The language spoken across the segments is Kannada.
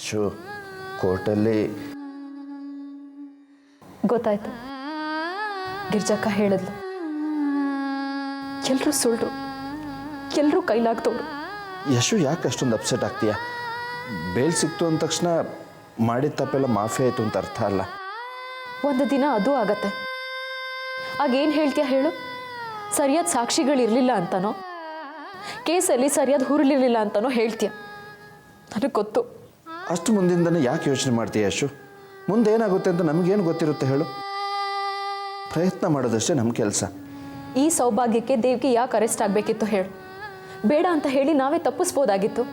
ಶೋ ಕೋರ್ಟಲ್ಲಿ ಗೊತ್ತಾಯ್ತು. ಗಿರ್ಜಕ್ಕ ಹೇಳಿದ್ಲು, ಎಲ್ಲರೂ ಸುಳ್ಳು, ಎಲ್ಲರೂ ಕೈಲಾಗ್ತವ್ರು. ಯಶು ಯಾಕೆ ಅಷ್ಟೊಂದು ಅಪ್ಸೆಟ್ ಆಗ್ತೀಯ? ಬೇಲ್ ಸಿಕ್ತು ಅಂದ ತಕ್ಷಣ ಮಾಡಿದ ತಪ್ಪೆಲ್ಲ ಮಾಫಿ ಆಯಿತು ಅಂತ ಅರ್ಥ ಅಲ್ಲ. ಒಂದು ದಿನ ಅದು ಆಗತ್ತೆ. ಆಗೇನು ಹೇಳ್ತೀಯ ಹೇಳು? ಸರಿಯಾದ ಸಾಕ್ಷಿಗಳಿರಲಿಲ್ಲ ಅಂತನೋ, ಕೇಸಲ್ಲಿ ಸರಿಯಾದ ಹುರುಳಿರಲಿಲ್ಲ ಅಂತನೋ ಹೇಳ್ತೀಯ. ನನಗೆ ಗೊತ್ತು. ಅಷ್ಟು ಮುಂದಿಂದನೇ ಯಾಕೆ ಯೋಚನೆ ಮಾಡ್ತೀಯ ಯಶು? ಮುಂದೆ ಏನಾಗುತ್ತೆ ಅಂತ ನಮಗೇನು ಗೊತ್ತಿರುತ್ತೆ ಹೇಳು? ಪ್ರಯತ್ನ ಮಾಡೋದಷ್ಟೇ ನಮ್ಮ ಕೆಲಸ. ಈ ಸೌಭಾಗ್ಯಕ್ಕೆ ದೇವ್ಗೆ ಯಾಕೆ ಅರೆಸ್ಟ್ ಆಗಬೇಕಿತ್ತು ಹೇಳು? ಬೇಡ ಅಂತ ಹೇಳಿ ನಾವೇ ತಪ್ಪಿಸ್ಬೋದಾಗಿತ್ತು.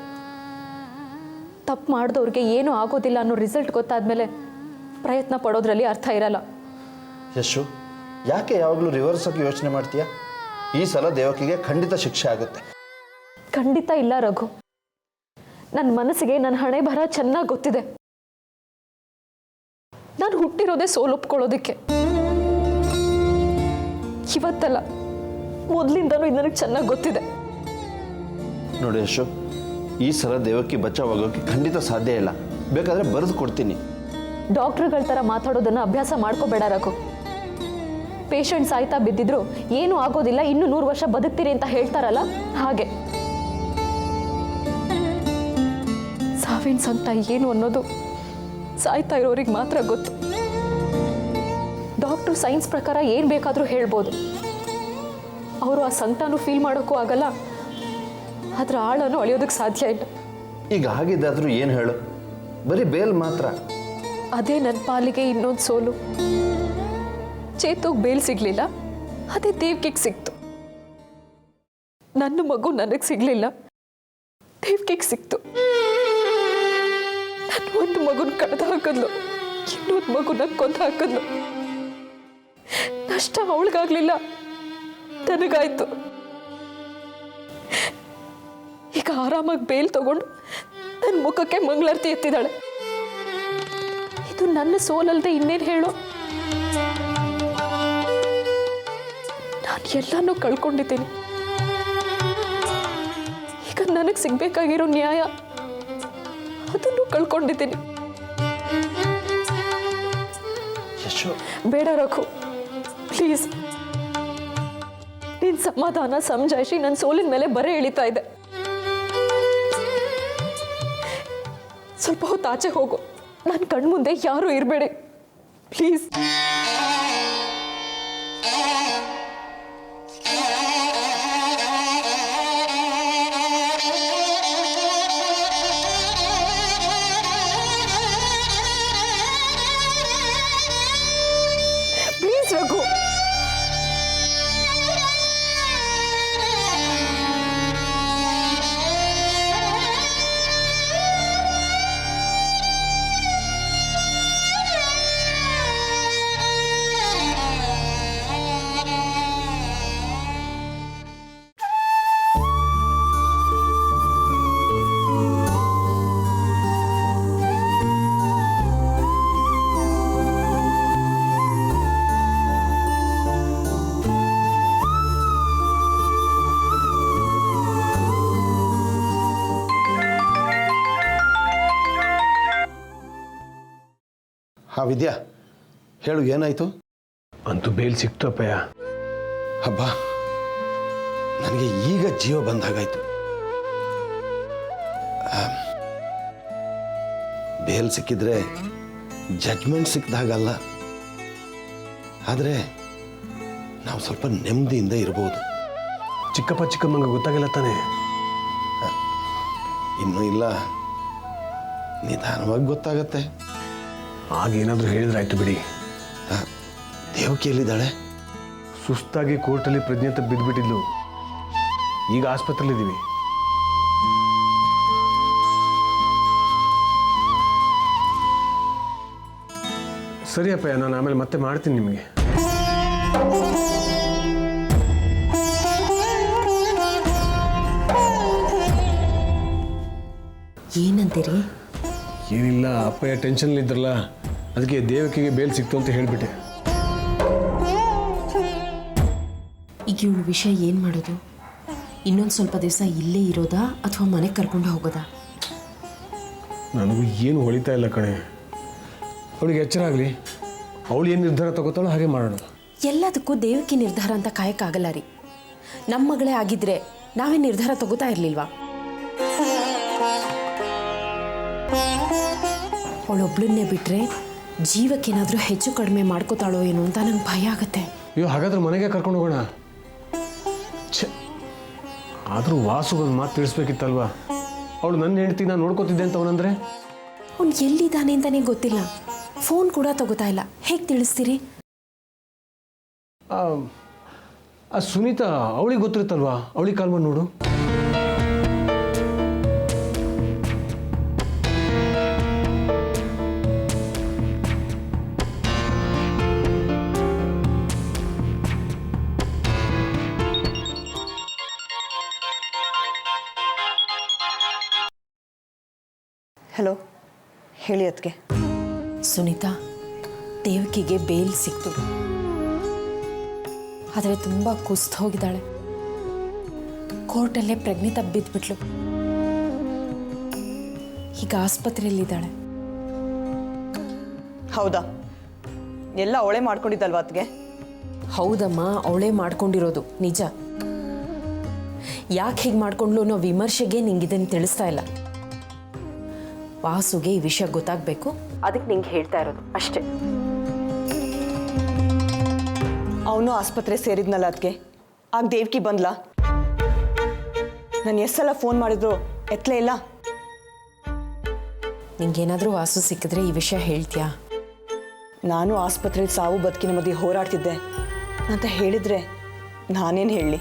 ತಪ್ಪು ಮಾಡಿದವ್ರಿಗೆ ಏನೂ ಆಗೋದಿಲ್ಲ ಅನ್ನೋ ರಿಸಲ್ಟ್ ಗೊತ್ತಾದ್ಮೇಲೆ ಪ್ರಯತ್ನ ಪಡೋದ್ರಲ್ಲಿ ಅರ್ಥ ಇರಲ್ಲ. ಯಶು, ಯಾಕೆ ಯಾವಾಗಲೂ ರಿವರ್ಸ್ ಆಗಿ ಯೋಚನೆ ಮಾಡ್ತೀಯ? ಈ ಸಲ ದೇವಕಿಗೆ ಖಂಡಿತ ಶಿಕ್ಷೆ ಆಗುತ್ತೆ. ಖಂಡಿತ ಇಲ್ಲ ರಘು. ನನ್ನ ಮನಸ್ಸಿಗೆ ನನ್ನ ಹಣೆ ಬರ ಚೆನ್ನಾಗಿ ಗೊತ್ತಿದೆ. ನಾನು ಹುಟ್ಟಿರೋದೇ ಸೋಲೊಪ್ಕೊಳ್ಳೋದಕ್ಕೆ. ಇವತ್ತಲ್ಲ, ಮೊದಲಿಂದನೂ ಇದು ನನಗೆ ಚೆನ್ನಾಗಿ ಗೊತ್ತಿದೆ. ನೋಡಿ ಯಶು, ಈ ಸಲ ದೇವಕಿ ಬಚಾವಾಗೋಕ್ಕೆ ಖಂಡಿತ ಸಾಧ್ಯ ಇಲ್ಲ. ಬೇಕಾದರೆ ಬರೆದು ಕೊಡ್ತೀನಿ. ಡಾಕ್ಟ್ರುಗಳ ಥರ ಮಾತಾಡೋದನ್ನು ಅಭ್ಯಾಸ ಮಾಡ್ಕೋಬೇಡ ರಘು. ಪೇಷಂಟ್ ಸಾಯ್ತಾ ಬಿದ್ದಿದ್ರು ಏನೂ ಆಗೋದಿಲ್ಲ, ಇನ್ನೂ 100 ವರ್ಷ ಬದುಕ್ತೀರಿ ಅಂತ ಹೇಳ್ತಾರಲ್ಲ, ಹಾಗೆ. ಸಾವಿನ ಸಂಕಟ ಏನು ಅನ್ನೋದು ಸಾಯ್ತಾ ಇರೋರಿಗೆ ಮಾತ್ರ ಗೊತ್ತು. ಡಾಕ್ಟ್ರು ಸೈನ್ಸ್ ಪ್ರಕಾರ ಏನು ಬೇಕಾದರೂ ಹೇಳ್ಬೋದು. ಅವರು ಆ ಸಂಕಟನೂ ಫೀಲ್ ಮಾಡೋಕ್ಕೂ ಆಗಲ್ಲ, ಅದರ ಆಳನ್ನು ಅಳಿಯೋದಕ್ಕೆ ಸಾಧ್ಯ ಇಲ್ಲ. ಈಗ ಆಗಿದ್ದಾದರೂ ಏನು ಹೇಳು? ಬರೀ ಬೇಲ್ ಮಾತ್ರ. ಅದೇ ನನ್ನ ಪಾಲಿಗೆ ಇನ್ನೊಂದು ಸೋಲು. ಚೇತೋಗ್ ಬೇಲ್ ಸಿಗ್ಲಿಲ್ಲ, ಅದೇ ದೇವ್ಕಿಗೆ ಸಿಕ್ತು. ನನ್ನ ಮಗು ನನಗೆ ಸಿಗ್ಲಿಲ್ಲ, ದೇವ್ಕಿಗೆ ಸಿಕ್ತು. ನನ್ನ ಒಂದು ಮಗುನ ಕಡ್ದು ಹಾಕಿದ್ಲು, ಇನ್ನೊಂದು ಮಗುನ ಕೊಂದು ಹಾಕಿದ್ಲು. ನಷ್ಟ ಅವಳಿಗಾಗ್ಲಿಲ್ಲ, ನನಗಾಯ್ತು. ಈಗ ಆರಾಮಾಗಿ ಬೇಲ್ ತಗೊಂಡು ನನ್ನ ಮುಖಕ್ಕೆ ಮಂಗಳಾರತಿ ಎತ್ತಿದ್ದಾಳೆ. ಇದು ನನ್ನ ಸೋಲಲ್ದೆ ಇನ್ನೇನು ಹೇಳು? ನಾನು ಎಲ್ಲನೂ ಕಳ್ಕೊಂಡಿದ್ದೀನಿ. ಈಗ ನನಗೆ ಸಿಗ್ಬೇಕಾಗಿರೋ ನ್ಯಾಯ ಅದನ್ನು ಕಳ್ಕೊಂಡಿದ್ದೀನಿ. ಯಶು, ಬೇಡ ರಘು, ಪ್ಲೀಸ್. ನಿನ್ನ ಸಮಾಧಾನ ಸಮಜಾಯಿಸಿ ನನ್ನ ಸೋಲಿನ ಮೇಲೆ ಬರೆ ಎಳಿತಾ ಇದೆ. ಸ್ವಲ್ಪ ಹೊತ್ತು ಆಚೆ ಹೋಗು. ನನ್ನ ಕಣ್ಮುಂದೆ ಯಾರೂ ಇರಬೇಡಿ, ಪ್ಲೀಸ್. ಪ್ಲೀಸ್ ರಘು. ಹಾಂ ವಿದ್ಯಾ, ಹೇಳು, ಏನಾಯಿತು? ಅಂತೂ ಬೇಲ್ ಸಿಕ್ತು ಅಪ್ಪಯ್ಯ. ಹಬ್ಬ, ನನಗೆ ಈಗ ಜೀವ ಬಂದಾಗಾಯ್ತು. ಬೇಲ್ ಸಿಕ್ಕಿದ್ರೆ ಜಡ್ಜ್ಮೆಂಟ್ ಸಿಕ್ಕಿದಾಗಲ್ಲ, ಆದರೆ ನಾವು ಸ್ವಲ್ಪ ನೆಮ್ಮದಿಯಿಂದ ಇರ್ಬೋದು. ಚಿಕ್ಕಪ್ಪ ಚಿಕ್ಕಮ್ಮಂಗೆ ಗೊತ್ತಾಗಿಲ್ಲ ತಾನೇ? ಇನ್ನೂ ಇಲ್ಲ, ನಿಧಾನವಾಗಿ ಗೊತ್ತಾಗತ್ತೆ. ಆಗೇನಾದರೂ ಹೇಳಿದ್ರಾಯ್ತು ಬಿಡಿ. ದೇವಕಿ ಎಲ್ಲಿದ್ದಾಳೆ? ಸುಸ್ತಾಗಿ ಕೋರ್ಟಲ್ಲಿ ಪ್ರಜ್ಞೆ ತಪ್ಪಿ ಬಿದ್ದುಬಿಟ್ಟಿದ್ಲು. ಈಗ ಆಸ್ಪತ್ರೆಲಿದ್ದೀವಿ. ಸರಿ ಅಪ್ಪಯ್ಯ, ನಾನು ಆಮೇಲೆ ಮತ್ತೆ ಮಾಡ್ತೀನಿ ನಿಮಗೆ. ಏನಂತೀರಿ? ಏನಿಲ್ಲ, ಅಪ್ಪಯ್ಯ ಟೆನ್ಷನ್ಲಿದ್ರಲ್ಲ, ಅದಕ್ಕೆ ದೇವಕಿಗೆ ಬೇಲ್ ಸಿಕ್ತು ಅಂತ ಹೇಳಿಬಿಟ್ಟೆ. ಈಗ ಇವಳ ವಿಷಯ ಏನು ಮಾಡೋದು? ಇನ್ನೊಂದು ಸ್ವಲ್ಪ ದಿವಸ ಇಲ್ಲೇ ಇರೋದಾ ಅಥವಾ ಮನೆಗೆ ಕರ್ಕೊಂಡು ಹೋಗೋದಾ? ನನಗೂ ಏನು ಹೊಳಿತಾ ಇಲ್ಲ ಕಣೆ. ಅವಳಿಗೆ ಎಚ್ಚರ ಆಗಲಿ, ಅವಳು ಏನು ನಿರ್ಧಾರ ತಗೋತಾಳೋ ಹಾಗೆ ಮಾಡೋಣ. ಎಲ್ಲದಕ್ಕೂ ದೇವಕಿ ನಿರ್ಧಾರ ಅಂತ ಕಾಯಕ್ಕಾಗಲ್ಲ ರೀ. ನಮ್ಮ ಮಗಳೇ ಆಗಿದ್ರೆ ನಾವೇ ನಿರ್ಧಾರ ತಗೋತಾ ಇರಲಿಲ್ವಾ? ಅವಳೊಬ್ಳನ್ನೇ ಬಿಟ್ಟರೆ ಜೀವಕ್ಕೇನಾದರೂ ಹೆಚ್ಚು ಕಡಿಮೆ ಮಾಡ್ಕೋತಾಳೋ ಏನೋ ಅಂತ ನಂಗೆ ಭಯ ಆಗುತ್ತೆ. ಅಯ್ಯೋ, ಹಾಗಾದ್ರೆ ಮನೆಗೆ ಕರ್ಕೊಂಡು ಹೋಗೋಣ. ಛೆ, ಆದರೂ ವಾಸುಗೊಂದು ಮಾತು ತಿಳಿಸ್ಬೇಕಿತ್ತಲ್ವಾ? ಅವಳು ನನ್ನ ಹೆಂಡ್ತಿ ನಾನು ನೋಡ್ಕೋತಿದ್ದೆ ಅಂತ ಅವನಂದ್ರೆ. ಅವ್ನು ಎಲ್ಲಿದ್ದಾನೆ ಅಂತಲೇ ಗೊತ್ತಿಲ್ಲ, ಫೋನ್ ಕೂಡ ತಗೋತಾ ಇಲ್ಲ, ಹೇಗೆ ತಿಳಿಸ್ತೀರಿ? ಆ ಸುನೀತಾ ಅವಳಿಗೆ ಗೊತ್ತಿರುತ್ತಲ್ವಾ, ಅವಳಿಗೆ ಕಾಲ್ ಮಾಡಿ ನೋಡು. ಹಲೋ, ಹೇಳಿ ಅದಕ್ಕೆ. ಸುನೀತಾ, ದೇವಕಿಗೆ ಬೇಲ್ ಸಿಕ್ತು, ಆದರೆ ತುಂಬ ಕುಸ್ತು ಹೋಗಿದ್ದಾಳೆ. ಕೋರ್ಟಲ್ಲೇ ಪ್ರಜ್ಞೆ ತಬ್ಬಿದ್ಬಿಟ್ಲು. ಈಗ ಆಸ್ಪತ್ರೆಯಲ್ಲಿದ್ದಾಳೆ. ಹೌದಾ? ಎಲ್ಲ ಅವಳೇ ಮಾಡ್ಕೊಂಡಿದ್ದಲ್ವಾ ಅದಕ್ಕೆ? ಹೌದಮ್ಮ, ಅವಳೇ ಮಾಡ್ಕೊಂಡಿರೋದು ನಿಜ. ಯಾಕೆ ಹೀಗೆ ಮಾಡ್ಕೊಂಡ್ಲು ಅನ್ನೋ ವಿಮರ್ಶೆಗೆ ನಿಂಗಿದನ್ನು ತಿಳಿಸ್ತಾ ಇಲ್ಲ. ವಾಸುಗೆ ಈ ವಿಷಯ ಗೊತ್ತಾಗಬೇಕು, ಅದಕ್ಕೆ ನಿಂಗೆ ಹೇಳ್ತಾ ಇರೋದು ಅಷ್ಟೇ. ಅವನು ಆಸ್ಪತ್ರೆ ಸೇರಿದ್ನಲ್ಲ ಅದಕ್ಕೆ. ಆಗ ದೇವ್ಕಿ ಬಂದ್ಲಾ? ನಾನು ಎಷ್ಟು ಸಲ ಫೋನ್ ಮಾಡಿದ್ರು ಎತ್ತಲೇ ಇಲ್ಲ. ನಿಂಗೇನಾದರೂ ವಾಸು ಸಿಕ್ಕಿದ್ರೆ ಈ ವಿಷಯ ಹೇಳ್ತೀಯಾ? ನಾನು ಆಸ್ಪತ್ರೆಯಲ್ಲಿ ಸಾವು ಬದುಕಿನ ಮಧ್ಯೆ ಹೋರಾಡ್ತಿದ್ದೆ ಅಂತ ಹೇಳಿದ್ರೆ ನಾನೇನು ಹೇಳಲಿ?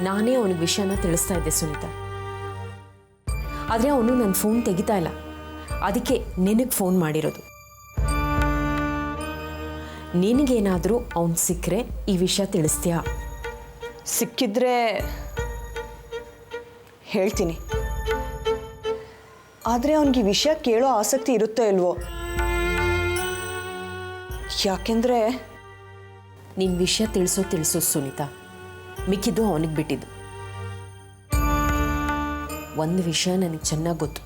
ನಾನೇ ಅವನಿಗೆ ವಿಷಯನ ತಿಳಿಸ್ತಾ ಇದ್ದೆ ಸುನೀತಾ, ಆದರೆ ಅವನು ನನ್ನ ಫೋನ್ ತೆಗಿತಾ ಇಲ್ಲ. ಅದಕ್ಕೆ ನಿನಗೆ ಫೋನ್ ಮಾಡಿರೋದು. ನಿನಗೇನಾದರೂ ಅವನು ಸಿಕ್ಕರೆ ಈ ವಿಷಯ ತಿಳಿಸ್ತೀಯಾ? ಸಿಕ್ಕಿದ್ರೆ ಹೇಳ್ತೀನಿ, ಆದರೆ ಅವನಿಗೆ ಈ ವಿಷಯ ಕೇಳೋ ಆಸಕ್ತಿ ಇರುತ್ತೋ ಇಲ್ವೋ? ಯಾಕೆಂದರೆ ನಿನ್ನ ವಿಷಯ ತಿಳಿಸು ಸುನೀತಾ, ಮಿಕ್ಕಿದ್ದು ಅವನಿಗೆ ಬಿಟ್ಟಿದ್ದು. ಒಂದು ವಿಷಯ ನನಗೆ ಚೆನ್ನಾಗಿ ಗೊತ್ತು,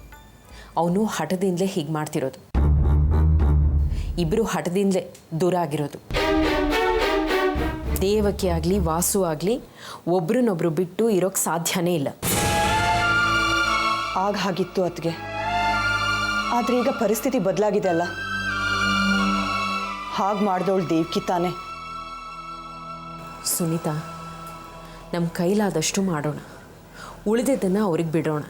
ಅವನು ಹಠದಿಂದಲೇ ಹೀಗೆ ಮಾಡ್ತಿರೋದು. ಇಬ್ಬರು ಹಠದಿಂದಲೇ ದೂರ ಆಗಿರೋದು. ದೇವಕಿ ಆಗಲಿ ವಾಸು ಆಗಲಿ ಒಬ್ರನ್ನೊಬ್ರು ಬಿಟ್ಟು ಇರೋಕ್ಕೆ ಸಾಧ್ಯನೇ ಇಲ್ಲ. ಆಗ ಹಾಗಿತ್ತು ಅತ್ಗೆ, ಆದರೆ ಈಗ ಪರಿಸ್ಥಿತಿ ಬದಲಾಗಿದೆ ಅಲ್ಲ. ಹಾಗೆ ಮಾಡಿದವಳು ದೇವ್ಕಿ ತಾನೆ. ಸುನೀತಾ, ನಮ್ಮ ಕೈಲಾದಷ್ಟು ಮಾಡೋಣ, ಉಳಿದಿದ್ದನ್ನು ಅವ್ರಿಗೆ ಬಿಡೋಣ.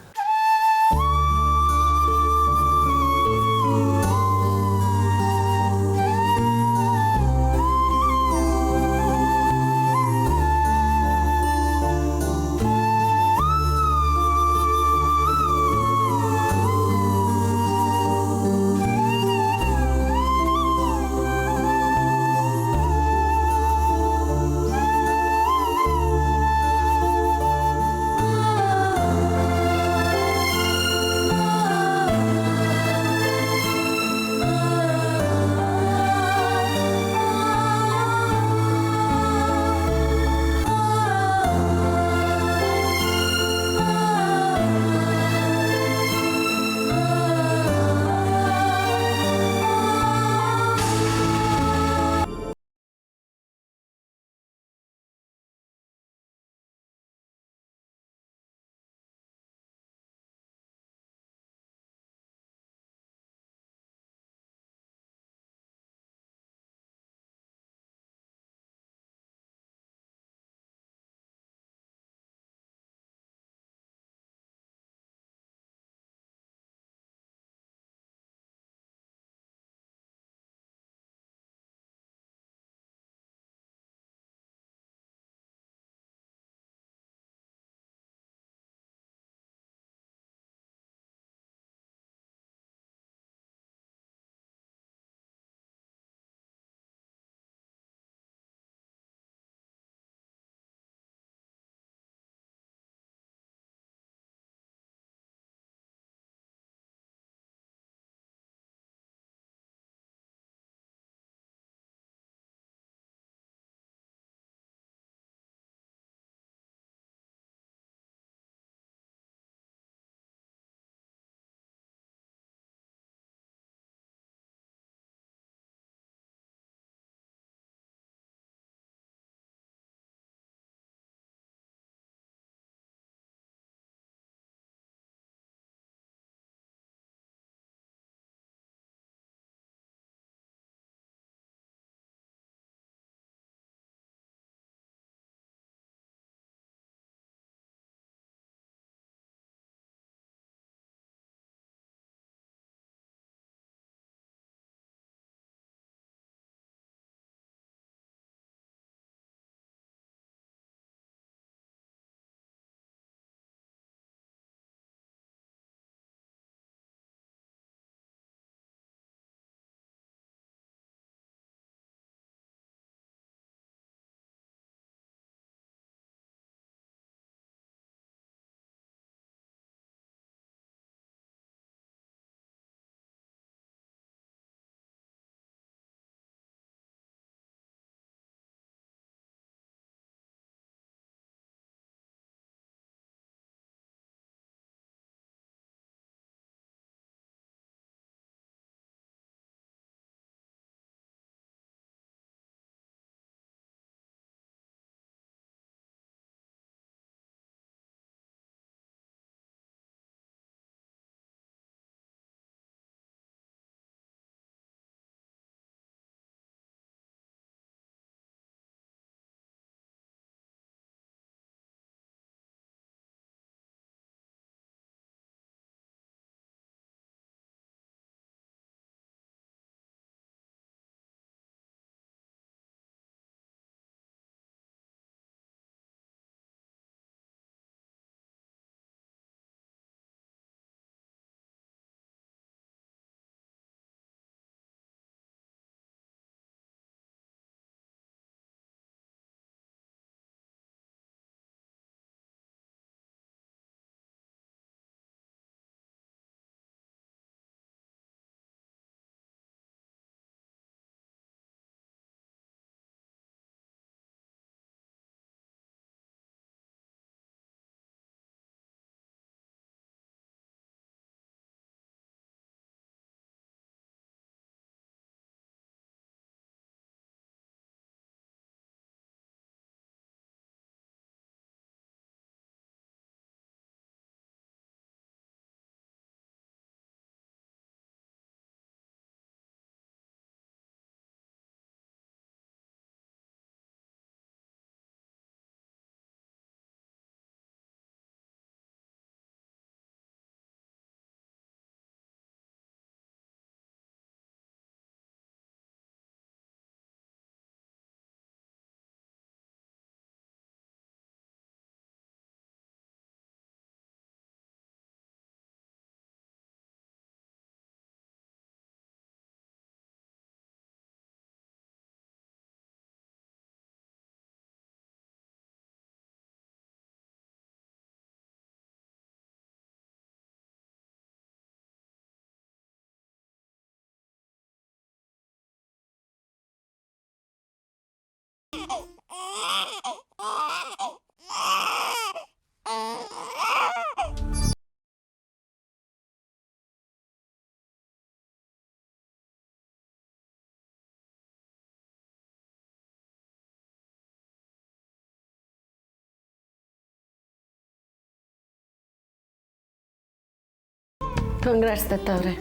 ಕಂಗ್ರಾಟ್ಸ್ ದತ್ತ ಅವರೇ.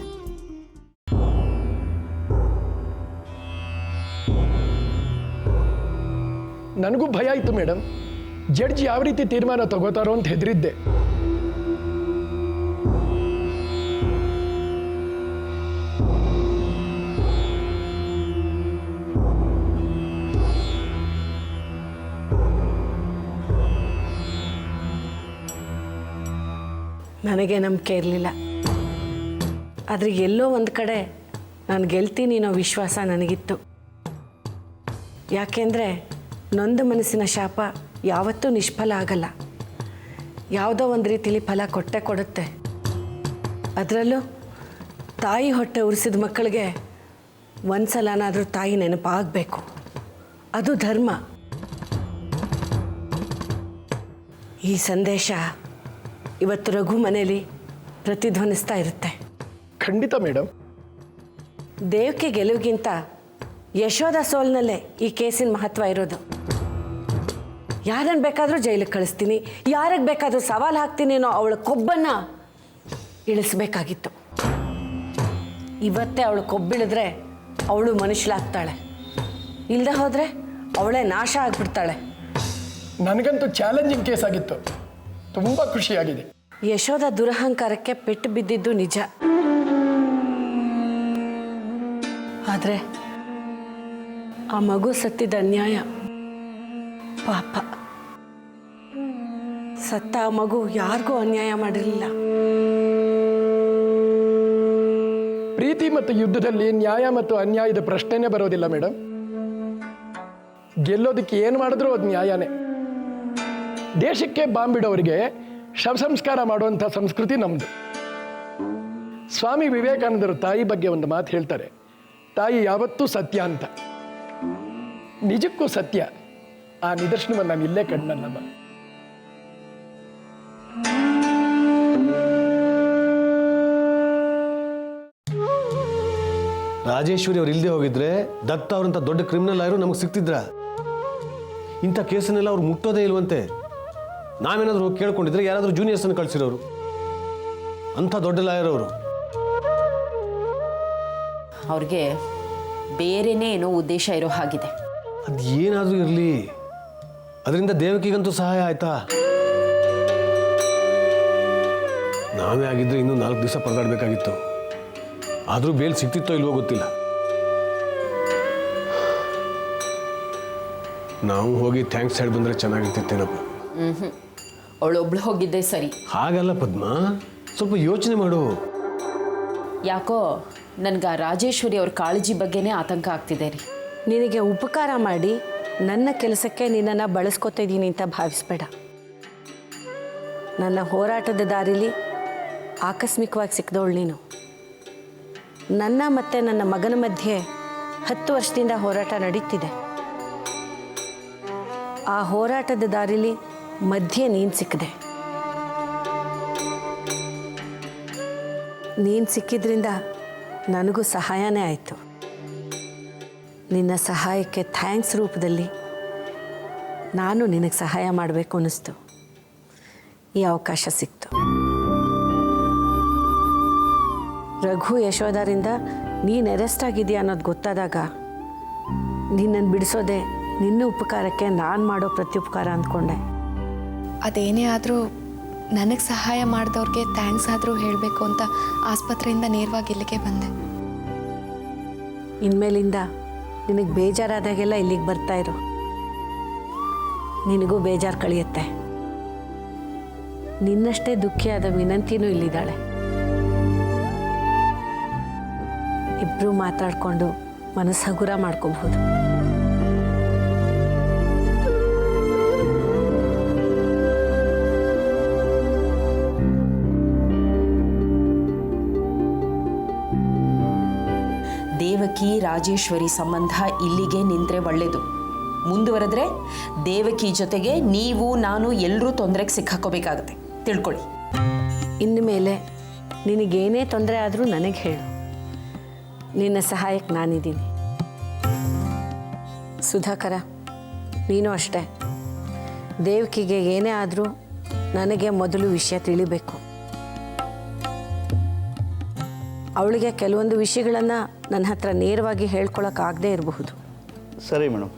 ನನಗೂ ಭಯ ಇತ್ತು ಮೇಡಮ್. ಜಡ್ಜ್ ಯಾವ ರೀತಿ ತೀರ್ಮಾನ ತಗೋತಾರೋ ಅಂತ ಹೆದರಿದ್ದೆ. ನನಗೆ ನಂಬಿಕೆ ಇರಲಿಲ್ಲ, ಆದರೆ ಎಲ್ಲೋ ಒಂದು ಕಡೆ ನಾನು ಗೆಲ್ತೀನಿ ಅನ್ನೋ ವಿಶ್ವಾಸ ನನಗಿತ್ತು. ಯಾಕೆಂದರೆ ನೊಂದ ಮನಸ್ಸಿನ ಶಾಪ ಯಾವತ್ತೂ ನಿಷ್ಫಲ ಆಗಲ್ಲ, ಯಾವುದೋ ಒಂದು ರೀತಿಲಿ ಫಲ ಕೊಟ್ಟೇ ಕೊಡುತ್ತೆ. ಅದರಲ್ಲೂ ತಾಯಿ ಹೊಟ್ಟೆ ಉರಿಸಿದ ಮಕ್ಕಳಿಗೆ ಒಂದು ಸಲನಾದರೂ ತಾಯಿ ನೆನಪಾಗಬೇಕು, ಅದು ಧರ್ಮ. ಈ ಸಂದೇಶ ಇವತ್ತು ರಘು ಮನೇಲಿ ಪ್ರತಿಧ್ವನಿಸ್ತಾ ಇರುತ್ತೆ. ಖಂಡಿತ ಮೇಡಮ್. ದೇವಕ್ಕೆ ಗೆಲುವಿಗಿಂತ ಯಶೋಧ ಸೋಲ್ನಲ್ಲೇ ಈ ಕೇಸಿನ ಮಹತ್ವ ಇರೋದು. ಯಾರನ್ನು ಬೇಕಾದರೂ ಜೈಲಿಗೆ ಕಳಿಸ್ತೀನಿ, ಯಾರಿಗೆ ಬೇಕಾದರೂ ಸವಾಲು ಹಾಕ್ತೀನಿ ಅನ್ನೋ ಅವಳ ಕೊಬ್ಬನ್ನು ಇಳಿಸ್ಬೇಕಾಗಿತ್ತು. ಇವತ್ತೇ ಅವಳು ಕೊಬ್ಬಿಳಿದ್ರೆ ಅವಳು ಮನುಷ್ಯಳಾಗ್ತಾಳೆ, ಇಲ್ಲದೆ ಹೋದರೆ ಅವಳೇ ನಾಶ ಆಗಿಬಿಡ್ತಾಳೆ. ನನಗಂತೂ ಚಾಲೆಂಜಿಂಗ್ ಕೇಸ್ ಆಗಿತ್ತು. ತುಂಬ ಖುಷಿಯಾಗಿದೆ. ಯಶೋಧ ದುರಹಂಕಾರಕ್ಕೆ ಪೆಟ್ಟು ಬಿದ್ದಿದ್ದು ನಿಜ, ಆದರೆ ಆ ಮಗು ಸತ್ತಿದ ಅನ್ಯಾಯ. ಪಾಪ, ಸತ್ತ ಆ ಮಗು ಯಾರಿಗೂ ಅನ್ಯಾಯ ಮಾಡಿರಲಿಲ್ಲ. ಪ್ರೀತಿ ಮತ್ತು ಯುದ್ಧದಲ್ಲಿ ನ್ಯಾಯ ಮತ್ತು ಅನ್ಯಾಯದ ಪ್ರಶ್ನೆನೇ ಬರೋದಿಲ್ಲ ಮೇಡಮ್. ಗೆಲ್ಲೋದಕ್ಕೆ ಏನು ಮಾಡಿದ್ರೂ ಅದು ನ್ಯಾಯನೇ. ದೇಶಕ್ಕೆ ಬಾಂಬಿಡೋರಿಗೆ ಶವ ಸಂಸ್ಕಾರ ಮಾಡುವಂಥ ಸಂಸ್ಕೃತಿ ನಮ್ಮದು. ಸ್ವಾಮಿ ವಿವೇಕಾನಂದರು ತಾಯಿ ಬಗ್ಗೆ ಒಂದು ಮಾತು ಹೇಳ್ತಾರೆ, ತಾಯಿ ಯಾವತ್ತೂ ಸತ್ಯ ಅಂತ. ನಿಜಕ್ಕೂ ಸತ್ಯ. ಆ ನಿದರ್ಶನವನ್ನು ನಾನು ಇಲ್ಲೇ ಕಂಡನಮ್ಮ. ರಾಜೇಶ್ವರಿ ಅವ್ರು ಇಲ್ಲದೆ ಹೋಗಿದ್ರೆ ದತ್ತ ಅವರಂಥ ದೊಡ್ಡ ಕ್ರಿಮಿನಲ್ ಆಯರು ನಮಗೆ ಸಿಗ್ತಿದ್ರ. ಇಂಥ ಕೇಸನ್ನೆಲ್ಲ ಅವ್ರು ಮುಟ್ಟೋದೇ ಇಲ್ವಂತೆ. ನಾವೇನಾದರೂ ಹೋಗಿ ಕೇಳ್ಕೊಂಡಿದ್ರೆ ಯಾರಾದರೂ ಜೂನಿಯರ್ಸನ್ನು ಕಳಿಸಿರೋರು. ಅಂಥ ದೊಡ್ಡ ಲಾಯರ್ ಅವರು. ಅವ್ರಿಗೆ ಬೇರೆನೇ ಏನೋ ಉದ್ದೇಶ ಇರೋ ಹಾಗಿದೆ. ಅದು ಏನಾದರೂ ಇರಲಿ, ಅದರಿಂದ ದೇವಕಿಗಂತೂ ಸಹಾಯ ಆಯ್ತಾ? ನಾವೇ ಆಗಿದ್ರೆ ಇನ್ನೂ 4 ದಿವಸ ಪರದಾಡಬೇಕಾಗಿತ್ತು. ಆದರೂ ಬೇಲ್ ಸಿಗ್ತಿತ್ತೋ ಇಲ್ವೋ ಗೊತ್ತಿಲ್ಲ. ನಾವು ಹೋಗಿ ಥ್ಯಾಂಕ್ಸ್ ಹೇಳಿ ಬಂದರೆ ಚೆನ್ನಾಗಿರ್ತಿತ್ತೇನಪ್ಪ. ಅವಳೊಬ್ಳು ಹೋಗಿದ್ದೆ ಸರಿ. ಹಾಗಲ್ಲ ಪದ್ಮ, ಸ್ವಲ್ಪ ಯೋಚನೆ ಮಾಡು. ಯಾಕೋ ನನಗೆ ರಾಜೇಶ್ವರಿ ಅವ್ರ ಕಾಳಜಿ ಬಗ್ಗೆನೇ ಆತಂಕ ಆಗ್ತಿದೆ ರೀ. ನಿನಗೆ ಉಪಕಾರ ಮಾಡಿ ನನ್ನ ಕೆಲಸಕ್ಕೆ ನಿನ್ನನ್ನು ಬಳಸ್ಕೊತಿದ್ದೀನಿ ಅಂತ ಭಾವಿಸ್ಬೇಡ. ನನ್ನ ಹೋರಾಟದ ದಾರಿಲಿ ಆಕಸ್ಮಿಕವಾಗಿ ಸಿಕ್ಕಿದವಳು ನೀನು. ನನ್ನ ಮತ್ತು ನನ್ನ ಮಗನ ಮಧ್ಯೆ 10 ವರ್ಷದಿಂದ ಹೋರಾಟ ನಡೀತಿದೆ. ಆ ಹೋರಾಟದ ದಾರಿಲಿ ಮಧ್ಯೆ ನೀನು ಸಿಕ್ಕಿದೆ. ನೀನು ಸಿಕ್ಕಿದ್ರಿಂದ ನನಗೂ ಸಹಾಯನೇ ಆಯಿತು. ನಿನ್ನ ಸಹಾಯಕ್ಕೆ ಥ್ಯಾಂಕ್ಸ್ ರೂಪದಲ್ಲಿ ನಾನು ನಿನಗೆ ಸಹಾಯ ಮಾಡಬೇಕು ಅನ್ನಿಸ್ತು. ಈ ಅವಕಾಶ ಸಿಕ್ತು. ರಘು ಯಶೋಧರಿಂದ ನೀನು ಅರೆಸ್ಟ್ ಆಗಿದೆಯಾ ಅನ್ನೋದು ಗೊತ್ತಾದಾಗ ನಿನ್ನನ್ನು ಬಿಡಿಸೋದೆ ನಿನ್ನ ಉಪಕಾರಕ್ಕೆ ನಾನು ಮಾಡೋ ಪ್ರತ್ಯುಪಕಾರ ಅಂದ್ಕೊಂಡೆ. ಅದೇನೇ ಆದರೂ ನನಗೆ ಸಹಾಯ ಮಾಡಿದವ್ರಿಗೆ ಥ್ಯಾಂಕ್ಸ್ ಆದರೂ ಹೇಳಬೇಕು ಅಂತ ಆಸ್ಪತ್ರೆಯಿಂದ ನೇರವಾಗಿ ಇಲ್ಲಿಗೆ ಬಂದೆ. ಇನ್ಮೇಲಿಂದ ನಿನಗೆ ಬೇಜಾರಾದಾಗೆಲ್ಲ ಇಲ್ಲಿಗೆ ಬರ್ತಾ ಇರು. ನಿನಗೂ ಬೇಜಾರು ಕಳೆಯುತ್ತೆ. ನಿನ್ನಷ್ಟೇ ದುಃಖಿಯಾದ ವಿನಂತಿನೂ ಇಲ್ಲಿದ್ದಾಳೆ. ಇಬ್ಬರೂ ಮಾತಾಡಿಕೊಂಡು ಮನಸ್ಸು ಹಗುರ ಮಾಡ್ಕೋಬಹುದು. ದೇವಕಿ ರಾಜೇಶ್ವರಿ ಸಂಬಂಧ ಇಲ್ಲಿಗೆ ನಿಂತರೆ ಒಳ್ಳೆಯದು. ಮುಂದುವರೆದ್ರೆ ದೇವಕಿ ಜೊತೆಗೆ ನೀವು ನಾನು ಎಲ್ಲರೂ ತೊಂದರೆಗೆ ಸಿಕ್ಕಾಕೋಬೇಕಾಗತ್ತೆ, ತಿಳ್ಕೊಳ್ಳಿ. ಇನ್ನು ಮೇಲೆ ನಿನಗೇನೇ ತೊಂದರೆ ಆದರೂ ನನಗೆ ಹೇಳು, ನಿನ್ನ ಸಹಾಯಕ್ಕೆ ನಾನಿದ್ದೀನಿ. ಸುಧಾಕರ, ನೀನು ಅಷ್ಟೇ. ದೇವಕಿಗೆ ಏನೇ ಆದರೂ ನನಗೆ ಮೊದಲು ವಿಷಯ ತಿಳಿಬೇಕು. ಅವಳಿಗೆ ಕೆಲವೊಂದು ವಿಷಯಗಳನ್ನು ನನ್ನ ಹತ್ರ ನೇರವಾಗಿ ಹೇಳ್ಕೊಳಕ್ಕಾಗದೇ ಇರಬಹುದು. ಸರಿ ಮೇಡಮ್.